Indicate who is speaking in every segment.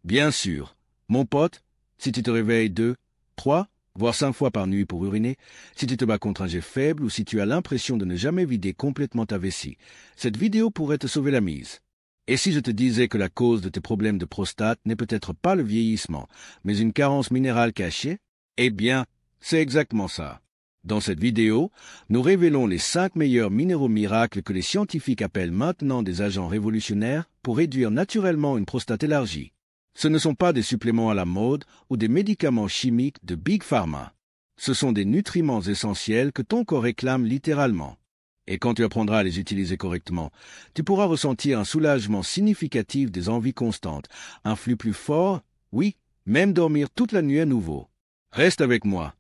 Speaker 1: Bien sûr. Mon pote, si tu te réveilles 2, 3, voire 5 fois par nuit pour uriner, si tu te bats contre un jet faible ou si tu as l'impression de ne jamais vider complètement ta vessie, cette vidéo pourrait te sauver la mise. Et si je te disais que la cause de tes problèmes de prostate n'est peut-être pas le vieillissement, mais une carence minérale cachée? Eh bien, c'est exactement ça. Dans cette vidéo, nous révélons les 5 meilleurs minéraux miracles que les scientifiques appellent maintenant des agents révolutionnaires pour réduire naturellement une prostate élargie. Ce ne sont pas des suppléments à la mode ou des médicaments chimiques de Big Pharma. Ce sont des nutriments essentiels que ton corps réclame littéralement. Et quand tu apprendras à les utiliser correctement, tu pourras ressentir un soulagement significatif des envies constantes, un flux plus fort, oui, même dormir toute la nuit à nouveau. Reste avec moi,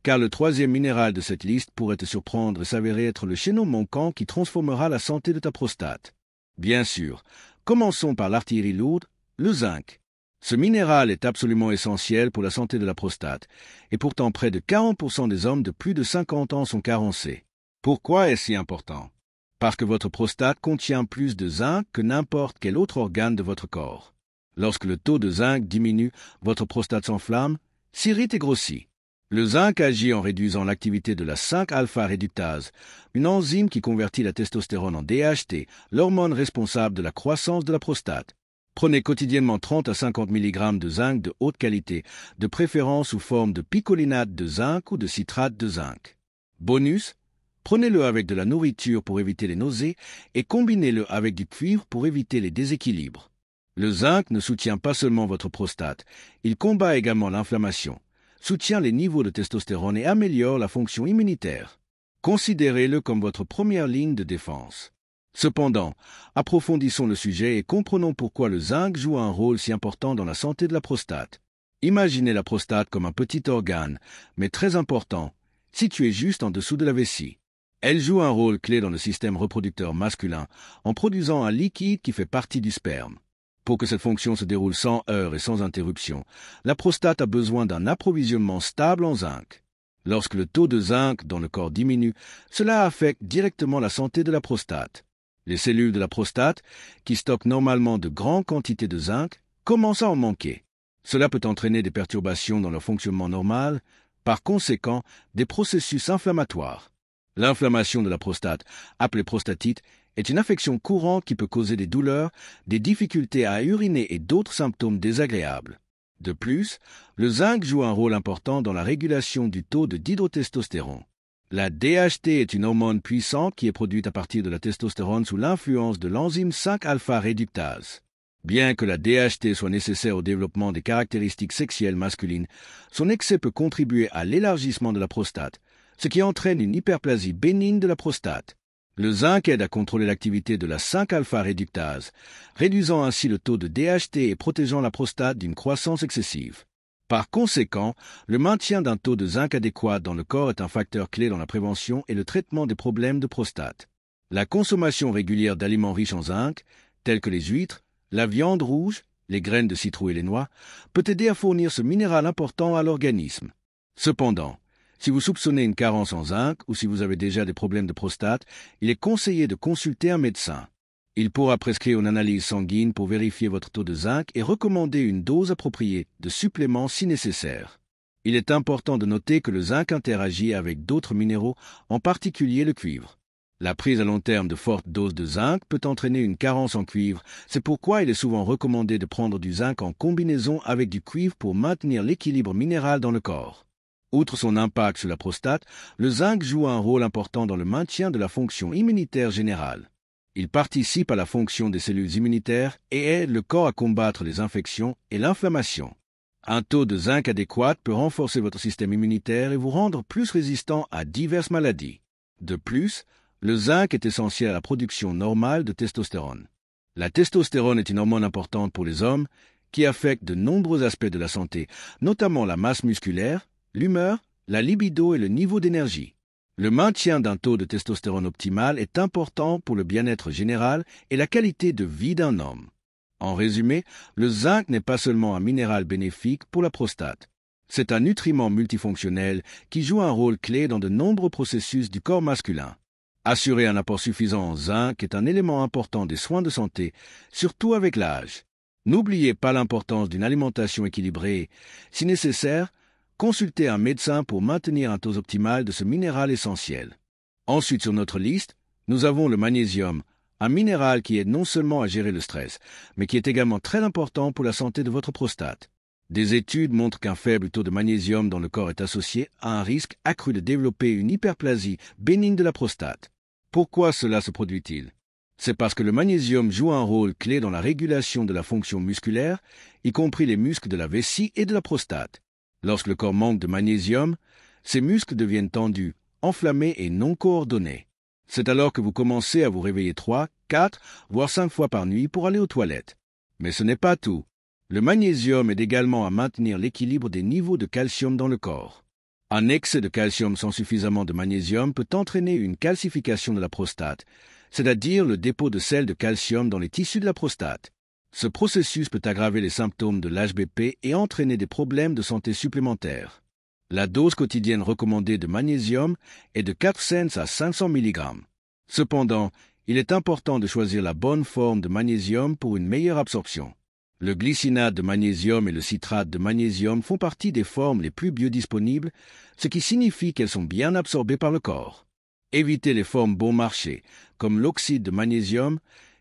Speaker 1: car le 3e minéral de cette liste pourrait te surprendre et s'avérer être le chaînon manquant qui transformera la santé de ta prostate. Bien sûr, commençons par l'artillerie lourde, le zinc. Ce minéral est absolument essentiel pour la santé de la prostate, et pourtant près de 40% des hommes de plus de 50 ans sont carencés. Pourquoi est-ce si important? Parce que votre prostate contient plus de zinc que n'importe quel autre organe de votre corps. Lorsque le taux de zinc diminue, votre prostate s'enflamme, s'irrite et grossit. Le zinc agit en réduisant l'activité de la 5-alpha-réductase, une enzyme qui convertit la testostérone en DHT, l'hormone responsable de la croissance de la prostate. Prenez quotidiennement 30 à 50 mg de zinc de haute qualité, de préférence sous forme de picolinate de zinc ou de citrate de zinc. Bonus, prenez-le avec de la nourriture pour éviter les nausées et combinez-le avec du cuivre pour éviter les déséquilibres. Le zinc ne soutient pas seulement votre prostate, il combat également l'inflammation, soutient les niveaux de testostérone et améliore la fonction immunitaire. Considérez-le comme votre première ligne de défense. Cependant, approfondissons le sujet et comprenons pourquoi le zinc joue un rôle si important dans la santé de la prostate. Imaginez la prostate comme un petit organe, mais très important, situé juste en dessous de la vessie. Elle joue un rôle clé dans le système reproducteur masculin en produisant un liquide qui fait partie du sperme. Pour que cette fonction se déroule sans heurts et sans interruption, la prostate a besoin d'un approvisionnement stable en zinc. Lorsque le taux de zinc dans le corps diminue, cela affecte directement la santé de la prostate. Les cellules de la prostate, qui stockent normalement de grandes quantités de zinc, commencent à en manquer. Cela peut entraîner des perturbations dans leur fonctionnement normal, par conséquent, des processus inflammatoires. L'inflammation de la prostate, appelée prostatite, est une affection courante qui peut causer des douleurs, des difficultés à uriner et d'autres symptômes désagréables. De plus, le zinc joue un rôle important dans la régulation du taux de dihydrotestostérone. La DHT est une hormone puissante qui est produite à partir de la testostérone sous l'influence de l'enzyme 5-alpha-réductase. Bien que la DHT soit nécessaire au développement des caractéristiques sexuelles masculines, son excès peut contribuer à l'élargissement de la prostate, ce qui entraîne une hyperplasie bénigne de la prostate. Le zinc aide à contrôler l'activité de la 5-alpha-réductase, réduisant ainsi le taux de DHT et protégeant la prostate d'une croissance excessive. Par conséquent, le maintien d'un taux de zinc adéquat dans le corps est un facteur clé dans la prévention et le traitement des problèmes de prostate. La consommation régulière d'aliments riches en zinc, tels que les huîtres, la viande rouge, les graines de citrouille et les noix, peut aider à fournir ce minéral important à l'organisme. Cependant, si vous soupçonnez une carence en zinc ou si vous avez déjà des problèmes de prostate, il est conseillé de consulter un médecin. Il pourra prescrire une analyse sanguine pour vérifier votre taux de zinc et recommander une dose appropriée de suppléments si nécessaire. Il est important de noter que le zinc interagit avec d'autres minéraux, en particulier le cuivre. La prise à long terme de fortes doses de zinc peut entraîner une carence en cuivre, c'est pourquoi il est souvent recommandé de prendre du zinc en combinaison avec du cuivre pour maintenir l'équilibre minéral dans le corps. Outre son impact sur la prostate, le zinc joue un rôle important dans le maintien de la fonction immunitaire générale. Il participe à la fonction des cellules immunitaires et aide le corps à combattre les infections et l'inflammation. Un taux de zinc adéquat peut renforcer votre système immunitaire et vous rendre plus résistant à diverses maladies. De plus, le zinc est essentiel à la production normale de testostérone. La testostérone est une hormone importante pour les hommes qui affecte de nombreux aspects de la santé, notamment la masse musculaire, l'humeur, la libido et le niveau d'énergie. Le maintien d'un taux de testostérone optimal est important pour le bien-être général et la qualité de vie d'un homme. En résumé, le zinc n'est pas seulement un minéral bénéfique pour la prostate. C'est un nutriment multifonctionnel qui joue un rôle clé dans de nombreux processus du corps masculin. Assurer un apport suffisant en zinc est un élément important des soins de santé, surtout avec l'âge. N'oubliez pas l'importance d'une alimentation équilibrée. Si nécessaire, consultez un médecin pour maintenir un taux optimal de ce minéral essentiel. Ensuite, sur notre liste, nous avons le magnésium, un minéral qui aide non seulement à gérer le stress, mais qui est également très important pour la santé de votre prostate. Des études montrent qu'un faible taux de magnésium dans le corps est associé à un risque accru de développer une hyperplasie bénigne de la prostate. Pourquoi cela se produit-il? C'est parce que le magnésium joue un rôle clé dans la régulation de la fonction musculaire, y compris les muscles de la vessie et de la prostate. Lorsque le corps manque de magnésium, ces muscles deviennent tendus, enflammés et non coordonnés. C'est alors que vous commencez à vous réveiller 3, 4, voire 5 fois par nuit pour aller aux toilettes. Mais ce n'est pas tout. Le magnésium aide également à maintenir l'équilibre des niveaux de calcium dans le corps. Un excès de calcium sans suffisamment de magnésium peut entraîner une calcification de la prostate, c'est-à-dire le dépôt de sels de calcium dans les tissus de la prostate. Ce processus peut aggraver les symptômes de l'HBP et entraîner des problèmes de santé supplémentaires. La dose quotidienne recommandée de magnésium est de 4 cents à 500 mg. Cependant, il est important de choisir la bonne forme de magnésium pour une meilleure absorption. Le glycinate de magnésium et le citrate de magnésium font partie des formes les plus biodisponibles, ce qui signifie qu'elles sont bien absorbées par le corps. Évitez les formes bon marché, comme l'oxyde de magnésium,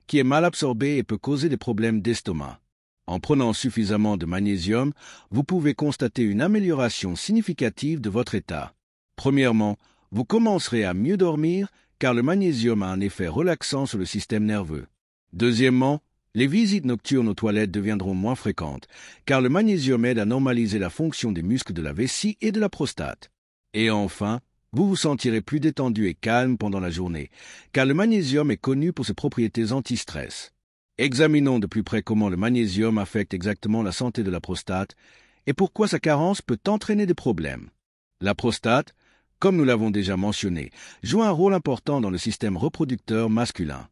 Speaker 1: qui est mal absorbé et peut causer des problèmes d'estomac. En prenant suffisamment de magnésium, vous pouvez constater une amélioration significative de votre état. Premièrement, vous commencerez à mieux dormir, car le magnésium a un effet relaxant sur le système nerveux. Deuxièmement, les visites nocturnes aux toilettes deviendront moins fréquentes, car le magnésium aide à normaliser la fonction des muscles de la vessie et de la prostate. Et enfin, vous vous sentirez plus détendu et calme pendant la journée, car le magnésium est connu pour ses propriétés anti-stress. Examinons de plus près comment le magnésium affecte exactement la santé de la prostate et pourquoi sa carence peut entraîner des problèmes. La prostate, comme nous l'avons déjà mentionné, joue un rôle important dans le système reproducteur masculin.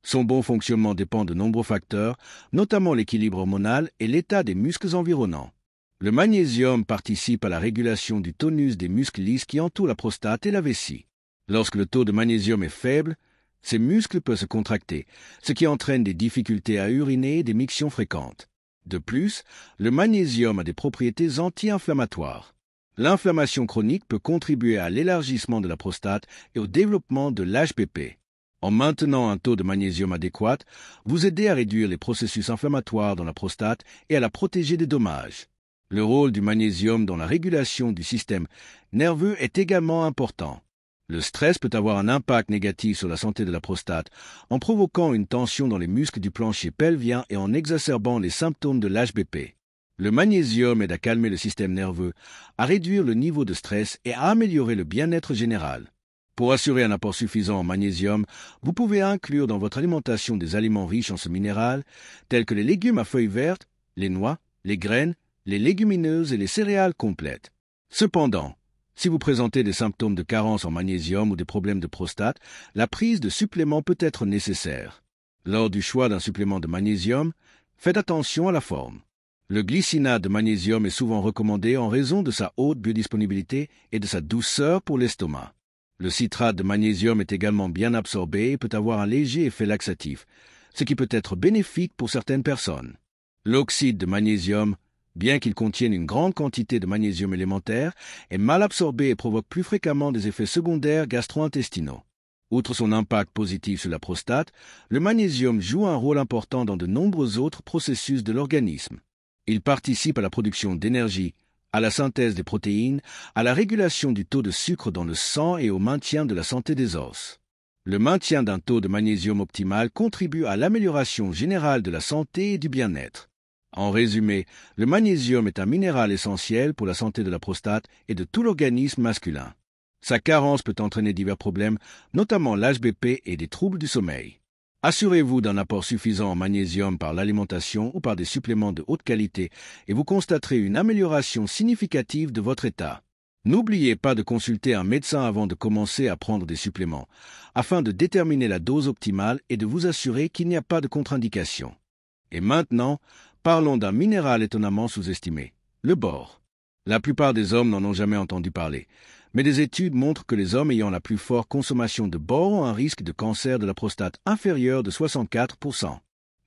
Speaker 1: Son bon fonctionnement dépend de nombreux facteurs, notamment l'équilibre hormonal et l'état des muscles environnants. Le magnésium participe à la régulation du tonus des muscles lisses qui entourent la prostate et la vessie. Lorsque le taux de magnésium est faible, ces muscles peuvent se contracter, ce qui entraîne des difficultés à uriner et des mictions fréquentes. De plus, le magnésium a des propriétés anti-inflammatoires. L'inflammation chronique peut contribuer à l'élargissement de la prostate et au développement de l'HBP. En maintenant un taux de magnésium adéquat, vous aidez à réduire les processus inflammatoires dans la prostate et à la protéger des dommages. Le rôle du magnésium dans la régulation du système nerveux est également important. Le stress peut avoir un impact négatif sur la santé de la prostate en provoquant une tension dans les muscles du plancher pelvien et en exacerbant les symptômes de l'HBP. Le magnésium aide à calmer le système nerveux, à réduire le niveau de stress et à améliorer le bien-être général. Pour assurer un apport suffisant en magnésium, vous pouvez inclure dans votre alimentation des aliments riches en ce minéral, tels que les légumes à feuilles vertes, les noix, les graines, les légumineuses et les céréales complètes. Cependant, si vous présentez des symptômes de carence en magnésium ou des problèmes de prostate, la prise de suppléments peut être nécessaire. Lors du choix d'un supplément de magnésium, faites attention à la forme. Le glycinate de magnésium est souvent recommandé en raison de sa haute biodisponibilité et de sa douceur pour l'estomac. Le citrate de magnésium est également bien absorbé et peut avoir un léger effet laxatif, ce qui peut être bénéfique pour certaines personnes. L'oxyde de magnésium, bien qu'il contienne une grande quantité de magnésium élémentaire, est mal absorbé et provoque plus fréquemment des effets secondaires gastro-intestinaux. Outre son impact positif sur la prostate, le magnésium joue un rôle important dans de nombreux autres processus de l'organisme. Il participe à la production d'énergie, à la synthèse des protéines, à la régulation du taux de sucre dans le sang et au maintien de la santé des os. Le maintien d'un taux de magnésium optimal contribue à l'amélioration générale de la santé et du bien-être. En résumé, le magnésium est un minéral essentiel pour la santé de la prostate et de tout l'organisme masculin. Sa carence peut entraîner divers problèmes, notamment l'HBP et des troubles du sommeil. Assurez-vous d'un apport suffisant en magnésium par l'alimentation ou par des suppléments de haute qualité et vous constaterez une amélioration significative de votre état. N'oubliez pas de consulter un médecin avant de commencer à prendre des suppléments, afin de déterminer la dose optimale et de vous assurer qu'il n'y a pas de contre-indication. Et maintenant, parlons d'un minéral étonnamment sous-estimé, le bore. La plupart des hommes n'en ont jamais entendu parler, mais des études montrent que les hommes ayant la plus forte consommation de bore ont un risque de cancer de la prostate inférieur de 64%.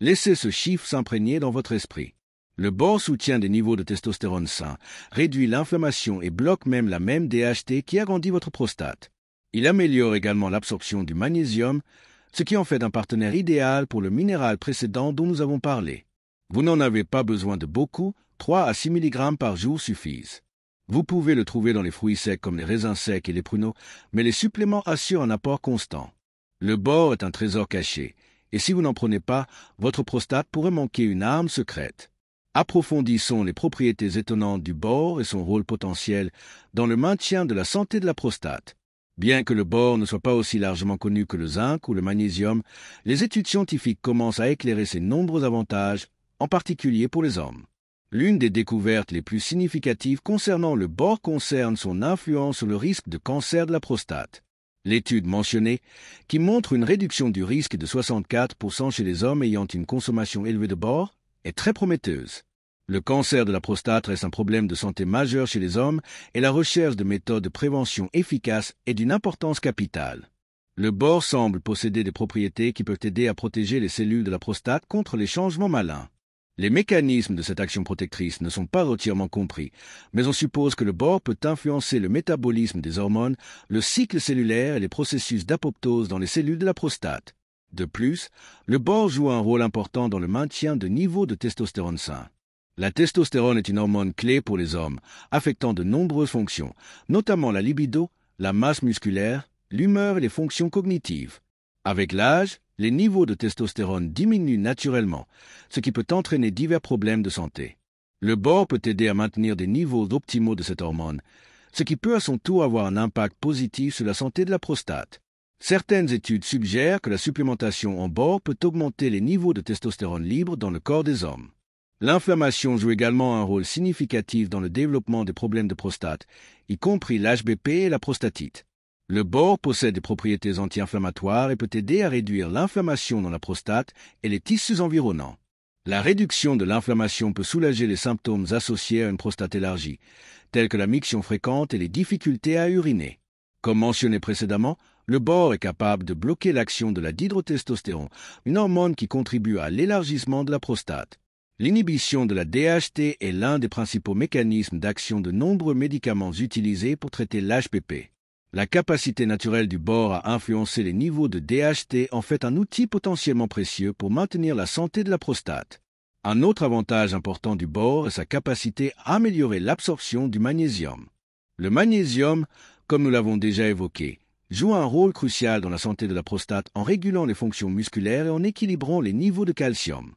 Speaker 1: Laissez ce chiffre s'imprégner dans votre esprit. Le bore soutient des niveaux de testostérone sains, réduit l'inflammation et bloque même la même DHT qui agrandit votre prostate. Il améliore également l'absorption du magnésium, ce qui en fait un partenaire idéal pour le minéral précédent dont nous avons parlé. Vous n'en avez pas besoin de beaucoup, 3 à 6 mg par jour suffisent. Vous pouvez le trouver dans les fruits secs comme les raisins secs et les pruneaux, mais les suppléments assurent un apport constant. Le bore est un trésor caché, et si vous n'en prenez pas, votre prostate pourrait manquer une arme secrète. Approfondissons les propriétés étonnantes du bore et son rôle potentiel dans le maintien de la santé de la prostate. Bien que le bore ne soit pas aussi largement connu que le zinc ou le magnésium, les études scientifiques commencent à éclairer ses nombreux avantages, en particulier pour les hommes. L'une des découvertes les plus significatives concernant le bore concerne son influence sur le risque de cancer de la prostate. L'étude mentionnée, qui montre une réduction du risque de 64% chez les hommes ayant une consommation élevée de bore, est très prometteuse. Le cancer de la prostate reste un problème de santé majeur chez les hommes et la recherche de méthodes de prévention efficaces est d'une importance capitale. Le bore semble posséder des propriétés qui peuvent aider à protéger les cellules de la prostate contre les changements malins. Les mécanismes de cette action protectrice ne sont pas entièrement compris, mais on suppose que le bore peut influencer le métabolisme des hormones, le cycle cellulaire et les processus d'apoptose dans les cellules de la prostate. De plus, le bore joue un rôle important dans le maintien de niveaux de testostérone sains. La testostérone est une hormone clé pour les hommes, affectant de nombreuses fonctions, notamment la libido, la masse musculaire, l'humeur et les fonctions cognitives. Avec l'âge, les niveaux de testostérone diminuent naturellement, ce qui peut entraîner divers problèmes de santé. Le bore peut aider à maintenir des niveaux optimaux de cette hormone, ce qui peut à son tour avoir un impact positif sur la santé de la prostate. Certaines études suggèrent que la supplémentation en bore peut augmenter les niveaux de testostérone libre dans le corps des hommes. L'inflammation joue également un rôle significatif dans le développement des problèmes de prostate, y compris l'HBP et la prostatite. Le bore possède des propriétés anti-inflammatoires et peut aider à réduire l'inflammation dans la prostate et les tissus environnants. La réduction de l'inflammation peut soulager les symptômes associés à une prostate élargie, tels que la miction fréquente et les difficultés à uriner. Comme mentionné précédemment, le bore est capable de bloquer l'action de la dihydrotestostérone, une hormone qui contribue à l'élargissement de la prostate. L'inhibition de la DHT est l'un des principaux mécanismes d'action de nombreux médicaments utilisés pour traiter l'HPP. La capacité naturelle du bore à influencer les niveaux de DHT en fait un outil potentiellement précieux pour maintenir la santé de la prostate. Un autre avantage important du bore est sa capacité à améliorer l'absorption du magnésium. Le magnésium, comme nous l'avons déjà évoqué, joue un rôle crucial dans la santé de la prostate en régulant les fonctions musculaires et en équilibrant les niveaux de calcium.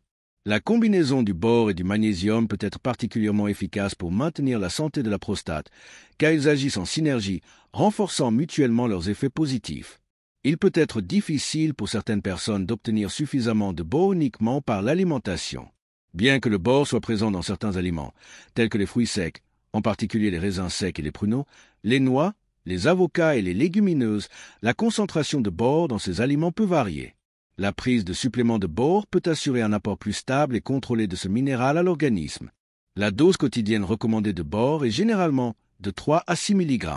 Speaker 1: La combinaison du bore et du magnésium peut être particulièrement efficace pour maintenir la santé de la prostate, car ils agissent en synergie, renforçant mutuellement leurs effets positifs. Il peut être difficile pour certaines personnes d'obtenir suffisamment de bore uniquement par l'alimentation. Bien que le bore soit présent dans certains aliments, tels que les fruits secs, en particulier les raisins secs et les pruneaux, les noix, les avocats et les légumineuses, la concentration de bore dans ces aliments peut varier. La prise de suppléments de bore peut assurer un apport plus stable et contrôlé de ce minéral à l'organisme. La dose quotidienne recommandée de bore est généralement de 3 à 6 mg.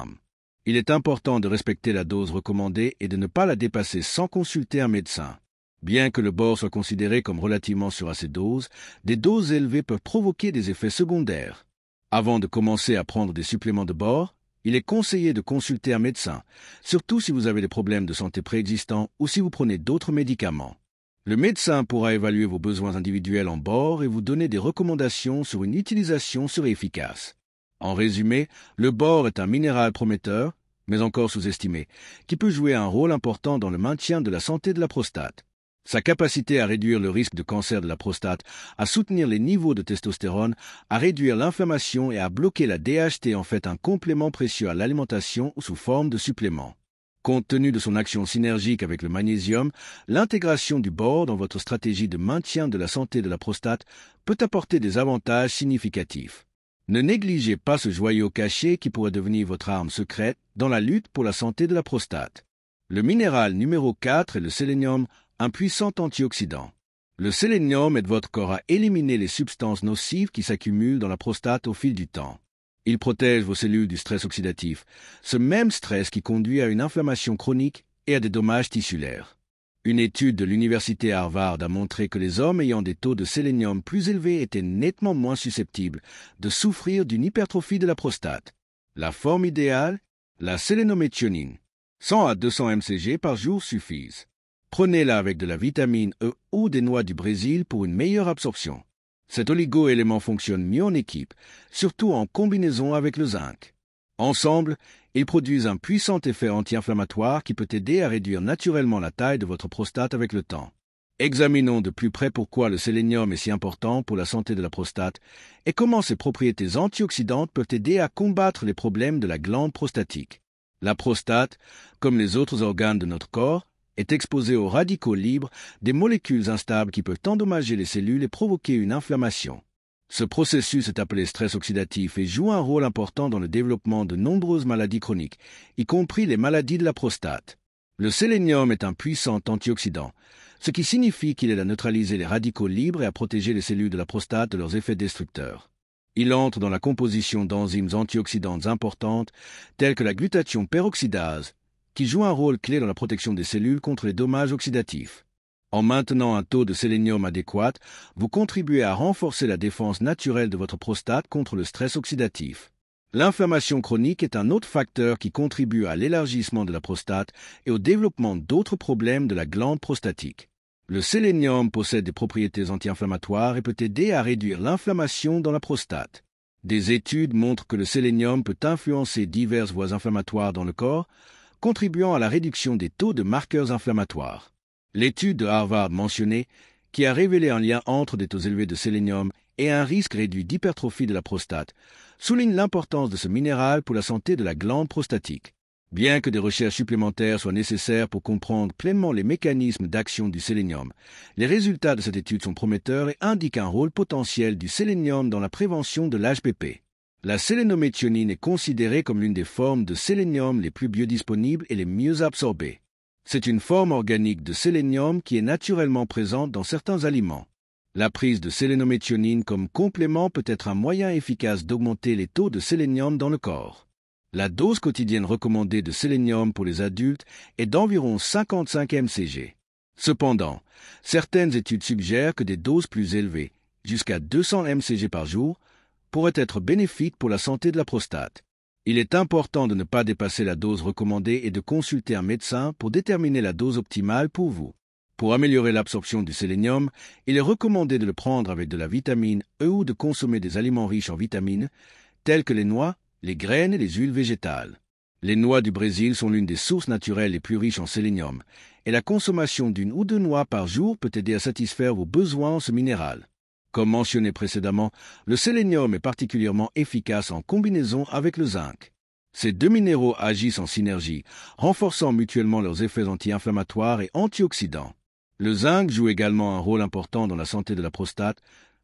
Speaker 1: Il est important de respecter la dose recommandée et de ne pas la dépasser sans consulter un médecin. Bien que le bore soit considéré comme relativement sûr à ces doses, des doses élevées peuvent provoquer des effets secondaires. Avant de commencer à prendre des suppléments de bore, il est conseillé de consulter un médecin, surtout si vous avez des problèmes de santé préexistants ou si vous prenez d'autres médicaments. Le médecin pourra évaluer vos besoins individuels en bore et vous donner des recommandations sur une utilisation efficace. En résumé, le bore est un minéral prometteur, mais encore sous-estimé, qui peut jouer un rôle important dans le maintien de la santé de la prostate. Sa capacité à réduire le risque de cancer de la prostate, à soutenir les niveaux de testostérone, à réduire l'inflammation et à bloquer la DHT en fait un complément précieux à l'alimentation sous forme de supplément. Compte tenu de son action synergique avec le magnésium, l'intégration du bore dans votre stratégie de maintien de la santé de la prostate peut apporter des avantages significatifs. Ne négligez pas ce joyau caché qui pourrait devenir votre arme secrète dans la lutte pour la santé de la prostate. Le minéral numéro 4 est le sélénium, un puissant antioxydant. Le sélénium aide votre corps à éliminer les substances nocives qui s'accumulent dans la prostate au fil du temps. Il protège vos cellules du stress oxydatif, ce même stress qui conduit à une inflammation chronique et à des dommages tissulaires. Une étude de l'université Harvard a montré que les hommes ayant des taux de sélénium plus élevés étaient nettement moins susceptibles de souffrir d'une hypertrophie de la prostate. La forme idéale, la sélénométhionine. 100 à 200 mcg par jour suffisent. Prenez-la avec de la vitamine E ou des noix du Brésil pour une meilleure absorption. Cet oligo-élément fonctionne mieux en équipe, surtout en combinaison avec le zinc. Ensemble, ils produisent un puissant effet anti-inflammatoire qui peut aider à réduire naturellement la taille de votre prostate avec le temps. Examinons de plus près pourquoi le sélénium est si important pour la santé de la prostate et comment ses propriétés antioxydantes peuvent aider à combattre les problèmes de la glande prostatique. La prostate, comme les autres organes de notre corps, est exposée aux radicaux libres, des molécules instables qui peuvent endommager les cellules et provoquer une inflammation. Ce processus est appelé stress oxydatif et joue un rôle important dans le développement de nombreuses maladies chroniques, y compris les maladies de la prostate. Le sélénium est un puissant antioxydant, ce qui signifie qu'il aide à neutraliser les radicaux libres et à protéger les cellules de la prostate de leurs effets destructeurs. Il entre dans la composition d'enzymes antioxydantes importantes, telles que la glutathion peroxydase, qui joue un rôle clé dans la protection des cellules contre les dommages oxydatifs. En maintenant un taux de sélénium adéquat, vous contribuez à renforcer la défense naturelle de votre prostate contre le stress oxydatif. L'inflammation chronique est un autre facteur qui contribue à l'élargissement de la prostate et au développement d'autres problèmes de la glande prostatique. Le sélénium possède des propriétés anti-inflammatoires et peut aider à réduire l'inflammation dans la prostate. Des études montrent que le sélénium peut influencer diverses voies inflammatoires dans le corps, contribuant à la réduction des taux de marqueurs inflammatoires. L'étude de Harvard mentionnée, qui a révélé un lien entre des taux élevés de sélénium et un risque réduit d'hypertrophie de la prostate, souligne l'importance de ce minéral pour la santé de la glande prostatique. Bien que des recherches supplémentaires soient nécessaires pour comprendre pleinement les mécanismes d'action du sélénium, les résultats de cette étude sont prometteurs et indiquent un rôle potentiel du sélénium dans la prévention de l'HPP. La sélénométhionine est considérée comme l'une des formes de sélénium les plus biodisponibles et les mieux absorbées. C'est une forme organique de sélénium qui est naturellement présente dans certains aliments. La prise de sélénométhionine comme complément peut être un moyen efficace d'augmenter les taux de sélénium dans le corps. La dose quotidienne recommandée de sélénium pour les adultes est d'environ 55 mcg. Cependant, certaines études suggèrent que des doses plus élevées, jusqu'à 200 mcg par jour, pourraient être bénéfiques pour la santé de la prostate. Il est important de ne pas dépasser la dose recommandée et de consulter un médecin pour déterminer la dose optimale pour vous. Pour améliorer l'absorption du sélénium, il est recommandé de le prendre avec de la vitamine E ou de consommer des aliments riches en vitamines, tels que les noix, les graines et les huiles végétales. Les noix du Brésil sont l'une des sources naturelles les plus riches en sélénium, et la consommation d'une ou deux noix par jour peut aider à satisfaire vos besoins en ce minéral. Comme mentionné précédemment, le sélénium est particulièrement efficace en combinaison avec le zinc. Ces deux minéraux agissent en synergie, renforçant mutuellement leurs effets anti-inflammatoires et antioxydants. Le zinc joue également un rôle important dans la santé de la prostate,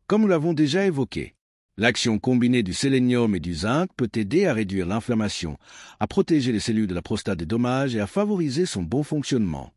Speaker 1: comme nous l'avons déjà évoqué. L'action combinée du sélénium et du zinc peut aider à réduire l'inflammation, à protéger les cellules de la prostate des dommages et à favoriser son bon fonctionnement.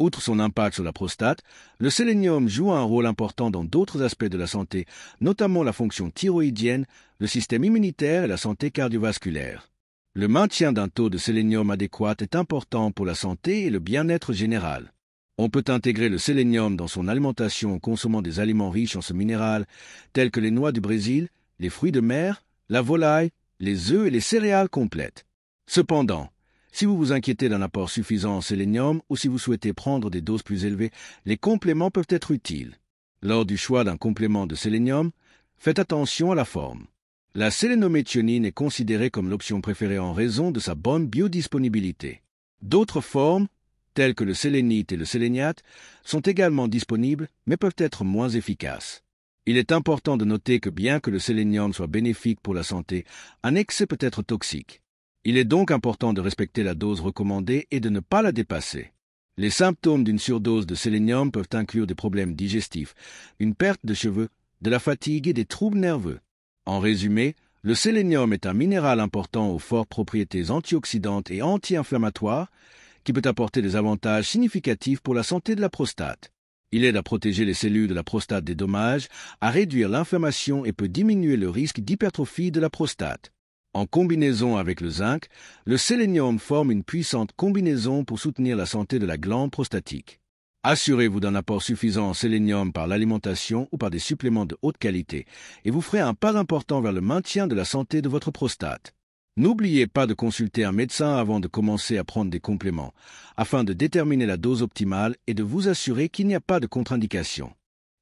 Speaker 1: Outre son impact sur la prostate, le sélénium joue un rôle important dans d'autres aspects de la santé, notamment la fonction thyroïdienne, le système immunitaire et la santé cardiovasculaire. Le maintien d'un taux de sélénium adéquat est important pour la santé et le bien-être général. On peut intégrer le sélénium dans son alimentation en consommant des aliments riches en ce minéral, tels que les noix du Brésil, les fruits de mer, la volaille, les œufs et les céréales complètes. Cependant, si vous vous inquiétez d'un apport suffisant en sélénium ou si vous souhaitez prendre des doses plus élevées, les compléments peuvent être utiles. Lors du choix d'un complément de sélénium, faites attention à la forme. La sélénométhionine est considérée comme l'option préférée en raison de sa bonne biodisponibilité. D'autres formes, telles que le sélénite et le séléniate, sont également disponibles, mais peuvent être moins efficaces. Il est important de noter que bien que le sélénium soit bénéfique pour la santé, un excès peut être toxique. Il est donc important de respecter la dose recommandée et de ne pas la dépasser. Les symptômes d'une surdose de sélénium peuvent inclure des problèmes digestifs, une perte de cheveux, de la fatigue et des troubles nerveux. En résumé, le sélénium est un minéral important aux fortes propriétés antioxydantes et anti-inflammatoires qui peut apporter des avantages significatifs pour la santé de la prostate. Il aide à protéger les cellules de la prostate des dommages, à réduire l'inflammation et peut diminuer le risque d'hypertrophie de la prostate. En combinaison avec le zinc, le sélénium forme une puissante combinaison pour soutenir la santé de la glande prostatique. Assurez-vous d'un apport suffisant en sélénium par l'alimentation ou par des suppléments de haute qualité, et vous ferez un pas important vers le maintien de la santé de votre prostate. N'oubliez pas de consulter un médecin avant de commencer à prendre des compléments, afin de déterminer la dose optimale et de vous assurer qu'il n'y a pas de contre-indication.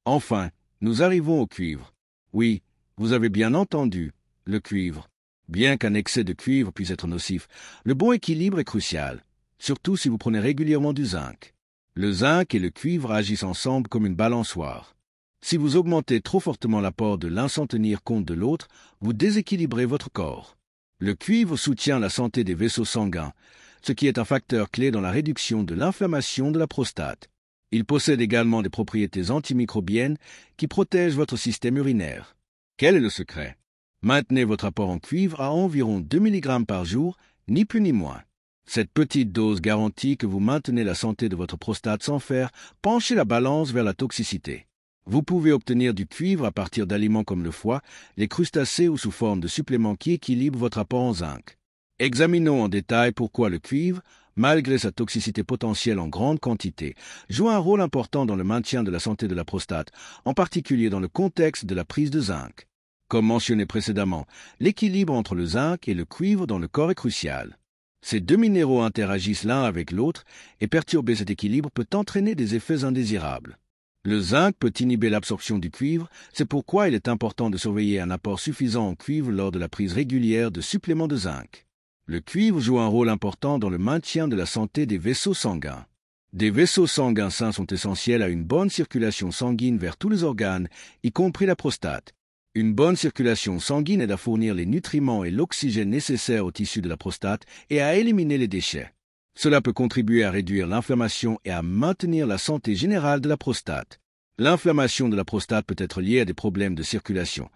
Speaker 1: Enfin, nous arrivons au cuivre. Oui, vous avez bien entendu, le cuivre. Bien qu'un excès de cuivre puisse être nocif, le bon équilibre est crucial, surtout si vous prenez régulièrement du zinc. Le zinc et le cuivre agissent ensemble comme une balançoire. Si vous augmentez trop fortement l'apport de l'un sans tenir compte de l'autre, vous déséquilibrez votre corps. Le cuivre soutient la santé des vaisseaux sanguins, ce qui est un facteur clé dans la réduction de l'inflammation de la prostate. Il possède également des propriétés antimicrobiennes qui protègent votre système urinaire. Quel est le secret? Maintenez votre apport en cuivre à environ 2 mg par jour, ni plus ni moins. Cette petite dose garantit que vous maintenez la santé de votre prostate sans faire pencher la balance vers la toxicité. Vous pouvez obtenir du cuivre à partir d'aliments comme le foie, les crustacés ou sous forme de suppléments qui équilibrent votre apport en zinc. Examinons en détail pourquoi le cuivre, malgré sa toxicité potentielle en grande quantité, joue un rôle important dans le maintien de la santé de la prostate, en particulier dans le contexte de la prise de zinc. Comme mentionné précédemment, l'équilibre entre le zinc et le cuivre dans le corps est crucial. Ces deux minéraux interagissent l'un avec l'autre et perturber cet équilibre peut entraîner des effets indésirables. Le zinc peut inhiber l'absorption du cuivre, c'est pourquoi il est important de surveiller un apport suffisant en cuivre lors de la prise régulière de suppléments de zinc. Le cuivre joue un rôle important dans le maintien de la santé des vaisseaux sanguins. Des vaisseaux sanguins sains sont essentiels à une bonne circulation sanguine vers tous les organes, y compris la prostate. Une bonne circulation sanguine aide à fournir les nutriments et l'oxygène nécessaires au tissu de la prostate et à éliminer les déchets. Cela peut contribuer à réduire l'inflammation et à maintenir la santé générale de la prostate. L'inflammation de la prostate peut être liée à des problèmes de circulation.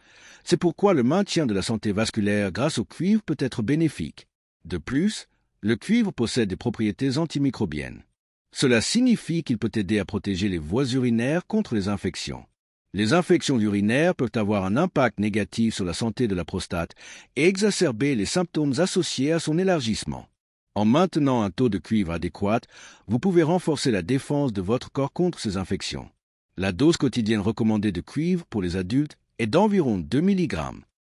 Speaker 1: C'est pourquoi le maintien de la santé vasculaire grâce au cuivre peut être bénéfique. De plus, le cuivre possède des propriétés antimicrobiennes. Cela signifie qu'il peut aider à protéger les voies urinaires contre les infections. Les infections urinaires peuvent avoir un impact négatif sur la santé de la prostate et exacerber les symptômes associés à son élargissement. En maintenant un taux de cuivre adéquat, vous pouvez renforcer la défense de votre corps contre ces infections. La dose quotidienne recommandée de cuivre pour les adultes est d'environ 2 mg.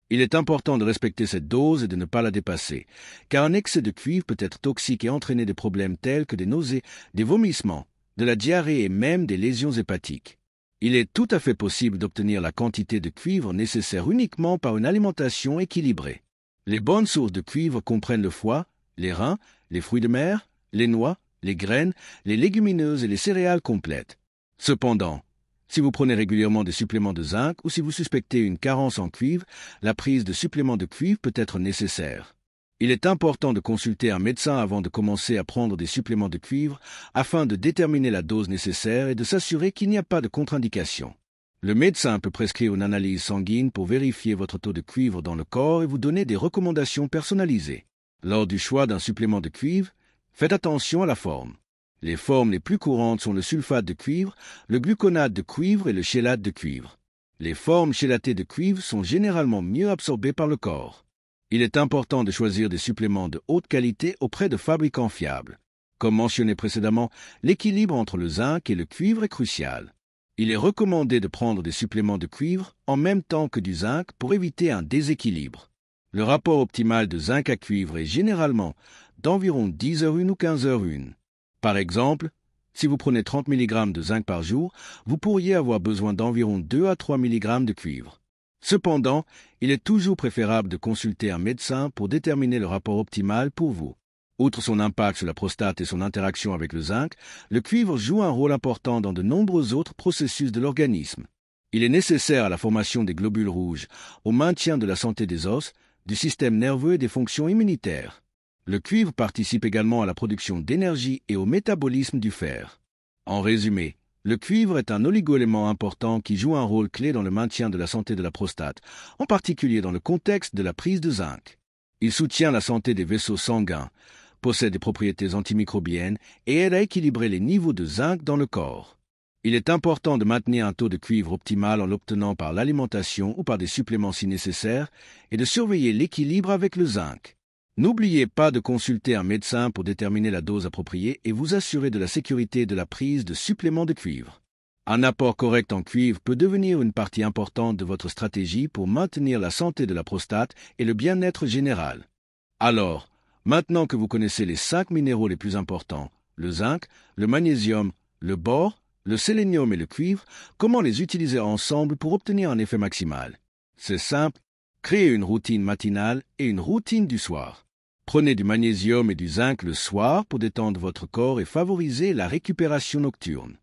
Speaker 1: Il est important de respecter cette dose et de ne pas la dépasser, car un excès de cuivre peut être toxique et entraîner des problèmes tels que des nausées, des vomissements, de la diarrhée et même des lésions hépatiques. Il est tout à fait possible d'obtenir la quantité de cuivre nécessaire uniquement par une alimentation équilibrée. Les bonnes sources de cuivre comprennent le foie, les reins, les fruits de mer, les noix, les graines, les légumineuses et les céréales complètes. Cependant, si vous prenez régulièrement des suppléments de zinc ou si vous suspectez une carence en cuivre, la prise de suppléments de cuivre peut être nécessaire. Il est important de consulter un médecin avant de commencer à prendre des suppléments de cuivre afin de déterminer la dose nécessaire et de s'assurer qu'il n'y a pas de contre-indication. Le médecin peut prescrire une analyse sanguine pour vérifier votre taux de cuivre dans le corps et vous donner des recommandations personnalisées. Lors du choix d'un supplément de cuivre, faites attention à la forme. Les formes les plus courantes sont le sulfate de cuivre, le gluconate de cuivre et le chélate de cuivre. Les formes chélatées de cuivre sont généralement mieux absorbées par le corps. Il est important de choisir des suppléments de haute qualité auprès de fabricants fiables. Comme mentionné précédemment, l'équilibre entre le zinc et le cuivre est crucial. Il est recommandé de prendre des suppléments de cuivre en même temps que du zinc pour éviter un déséquilibre. Le rapport optimal de zinc à cuivre est généralement d'environ 10h1 ou 15h1. Par exemple, si vous prenez 30 mg de zinc par jour, vous pourriez avoir besoin d'environ 2 à 3 mg de cuivre. Cependant, il est toujours préférable de consulter un médecin pour déterminer le rapport optimal pour vous. Outre son impact sur la prostate et son interaction avec le zinc, le cuivre joue un rôle important dans de nombreux autres processus de l'organisme. Il est nécessaire à la formation des globules rouges, au maintien de la santé des os, du système nerveux et des fonctions immunitaires. Le cuivre participe également à la production d'énergie et au métabolisme du fer. En résumé, le cuivre est un oligoélément important qui joue un rôle clé dans le maintien de la santé de la prostate, en particulier dans le contexte de la prise de zinc. Il soutient la santé des vaisseaux sanguins, possède des propriétés antimicrobiennes et aide à équilibrer les niveaux de zinc dans le corps. Il est important de maintenir un taux de cuivre optimal en l'obtenant par l'alimentation ou par des suppléments si nécessaire et de surveiller l'équilibre avec le zinc. N'oubliez pas de consulter un médecin pour déterminer la dose appropriée et vous assurer de la sécurité de la prise de suppléments de cuivre. Un apport correct en cuivre peut devenir une partie importante de votre stratégie pour maintenir la santé de la prostate et le bien-être général. Alors, maintenant que vous connaissez les 5 minéraux les plus importants, le zinc, le magnésium, le bore, le sélénium et le cuivre, comment les utiliser ensemble pour obtenir un effet maximal? C'est simple, créez une routine matinale et une routine du soir. Prenez du magnésium et du zinc le soir pour détendre votre corps et favoriser la récupération nocturne.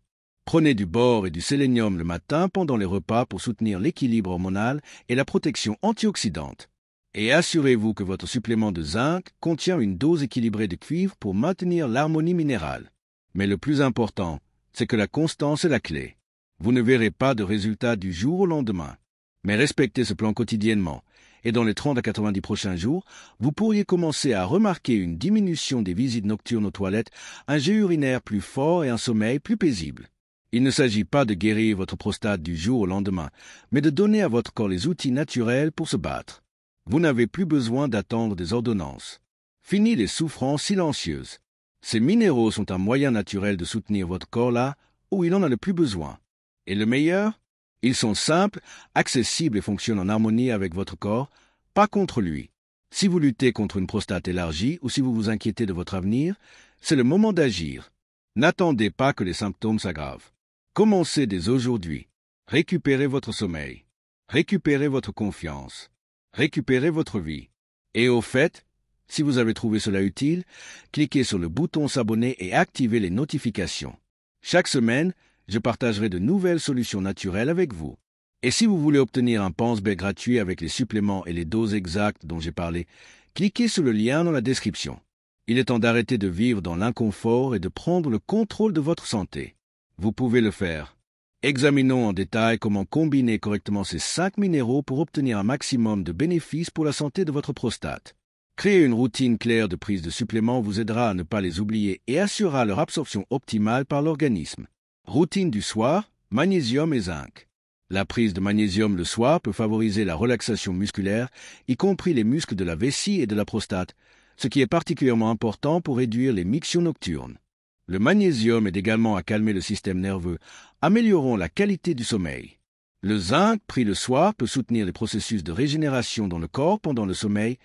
Speaker 1: Prenez du bore et du sélénium le matin pendant les repas pour soutenir l'équilibre hormonal et la protection antioxydante. Et assurez-vous que votre supplément de zinc contient une dose équilibrée de cuivre pour maintenir l'harmonie minérale. Mais le plus important, c'est que la constance est la clé. Vous ne verrez pas de résultats du jour au lendemain. Mais respectez ce plan quotidiennement. Et dans les 30 à 90 prochains jours, vous pourriez commencer à remarquer une diminution des visites nocturnes aux toilettes, un jet urinaire plus fort et un sommeil plus paisible. Il ne s'agit pas de guérir votre prostate du jour au lendemain, mais de donner à votre corps les outils naturels pour se battre. Vous n'avez plus besoin d'attendre des ordonnances. Fini les souffrances silencieuses. Ces minéraux sont un moyen naturel de soutenir votre corps là où il en a le plus besoin. Et le meilleur? Ils sont simples, accessibles et fonctionnent en harmonie avec votre corps, pas contre lui. Si vous luttez contre une prostate élargie ou si vous vous inquiétez de votre avenir, c'est le moment d'agir. N'attendez pas que les symptômes s'aggravent. Commencez dès aujourd'hui. Récupérez votre sommeil. Récupérez votre confiance. Récupérez votre vie. Et au fait, si vous avez trouvé cela utile, cliquez sur le bouton s'abonner et activez les notifications. Chaque semaine, je partagerai de nouvelles solutions naturelles avec vous. Et si vous voulez obtenir un pense-B gratuit avec les suppléments et les doses exactes dont j'ai parlé, cliquez sur le lien dans la description. Il est temps d'arrêter de vivre dans l'inconfort et de prendre le contrôle de votre santé. Vous pouvez le faire. Examinons en détail comment combiner correctement ces 5 minéraux pour obtenir un maximum de bénéfices pour la santé de votre prostate. Créer une routine claire de prise de suppléments vous aidera à ne pas les oublier et assurera leur absorption optimale par l'organisme. Routine du soir, magnésium et zinc. La prise de magnésium le soir peut favoriser la relaxation musculaire, y compris les muscles de la vessie et de la prostate, ce qui est particulièrement important pour réduire les mictions nocturnes. Le magnésium aide également à calmer le système nerveux, améliorant la qualité du sommeil. Le zinc pris le soir peut soutenir les processus de régénération dans le corps pendant le sommeil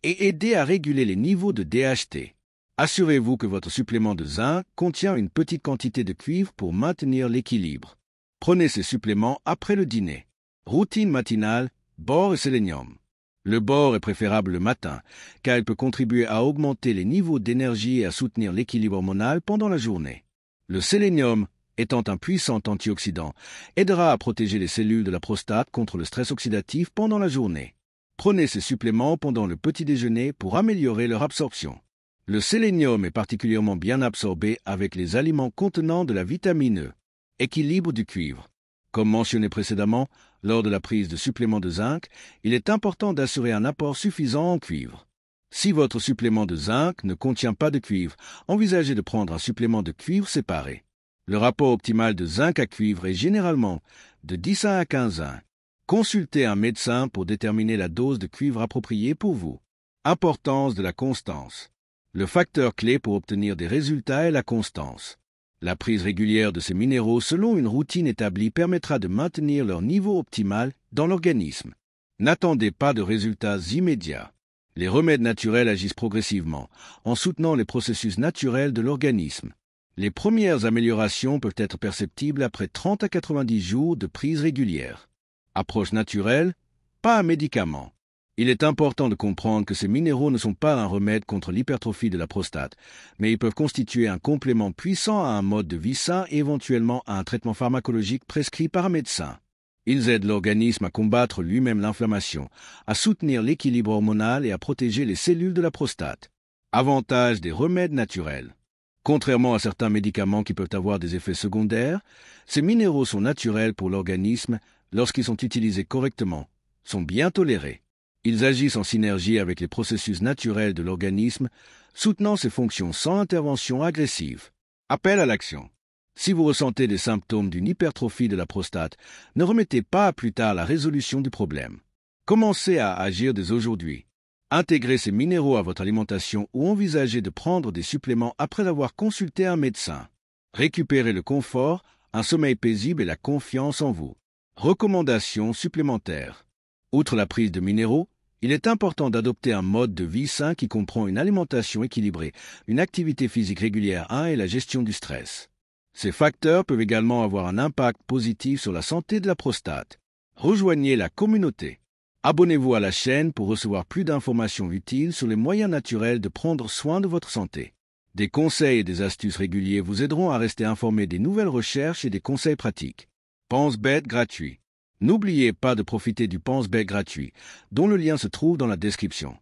Speaker 1: et aider à réguler les niveaux de DHT. Assurez-vous que votre supplément de zinc contient une petite quantité de cuivre pour maintenir l'équilibre. Prenez ces suppléments après le dîner. Routine matinale, bore et sélénium. Le bore est préférable le matin, car il peut contribuer à augmenter les niveaux d'énergie et à soutenir l'équilibre hormonal pendant la journée. Le sélénium, étant un puissant antioxydant, aidera à protéger les cellules de la prostate contre le stress oxydatif pendant la journée. Prenez ces suppléments pendant le petit déjeuner pour améliorer leur absorption. Le sélénium est particulièrement bien absorbé avec les aliments contenant de la vitamine E. Équilibre du cuivre. Comme mentionné précédemment, lors de la prise de suppléments de zinc, il est important d'assurer un apport suffisant en cuivre. Si votre supplément de zinc ne contient pas de cuivre, envisagez de prendre un supplément de cuivre séparé. Le rapport optimal de zinc à cuivre est généralement de 10 à 15 zinc. Consultez un médecin pour déterminer la dose de cuivre appropriée pour vous. Importance de la constance. Le facteur clé pour obtenir des résultats est la constance. La prise régulière de ces minéraux selon une routine établie permettra de maintenir leur niveau optimal dans l'organisme. N'attendez pas de résultats immédiats. Les remèdes naturels agissent progressivement, en soutenant les processus naturels de l'organisme. Les premières améliorations peuvent être perceptibles après 30 à 90 jours de prise régulière. Approche naturelle, pas un médicament. Il est important de comprendre que ces minéraux ne sont pas un remède contre l'hypertrophie de la prostate, mais ils peuvent constituer un complément puissant à un mode de vie sain et éventuellement à un traitement pharmacologique prescrit par un médecin. Ils aident l'organisme à combattre lui-même l'inflammation, à soutenir l'équilibre hormonal et à protéger les cellules de la prostate. Avantage des remèdes naturels. Contrairement à certains médicaments qui peuvent avoir des effets secondaires, ces minéraux sont naturels pour l'organisme lorsqu'ils sont utilisés correctement, sont bien tolérés. Ils agissent en synergie avec les processus naturels de l'organisme, soutenant ses fonctions sans intervention agressive. Appel à l'action. Si vous ressentez des symptômes d'une hypertrophie de la prostate, ne remettez pas à plus tard la résolution du problème. Commencez à agir dès aujourd'hui. Intégrez ces minéraux à votre alimentation ou envisagez de prendre des suppléments après avoir consulté un médecin. Récupérez le confort, un sommeil paisible et la confiance en vous. Recommandations supplémentaires. Outre la prise de minéraux, il est important d'adopter un mode de vie sain qui comprend une alimentation équilibrée, une activité physique régulière et la gestion du stress. Ces facteurs peuvent également avoir un impact positif sur la santé de la prostate. Rejoignez la communauté. Abonnez-vous à la chaîne pour recevoir plus d'informations utiles sur les moyens naturels de prendre soin de votre santé. Des conseils et des astuces réguliers vous aideront à rester informé des nouvelles recherches et des conseils pratiques. Pense-Bête gratuit. N'oubliez pas de profiter du Pense-Bête gratuit, dont le lien se trouve dans la description.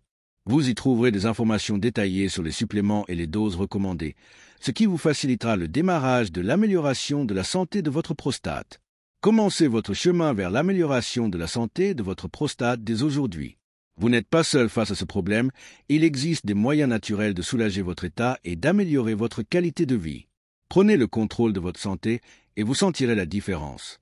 Speaker 1: Vous y trouverez des informations détaillées sur les suppléments et les doses recommandées, ce qui vous facilitera le démarrage de l'amélioration de la santé de votre prostate. Commencez votre chemin vers l'amélioration de la santé de votre prostate dès aujourd'hui. Vous n'êtes pas seul face à ce problème, il existe des moyens naturels de soulager votre état et d'améliorer votre qualité de vie. Prenez le contrôle de votre santé et vous sentirez la différence.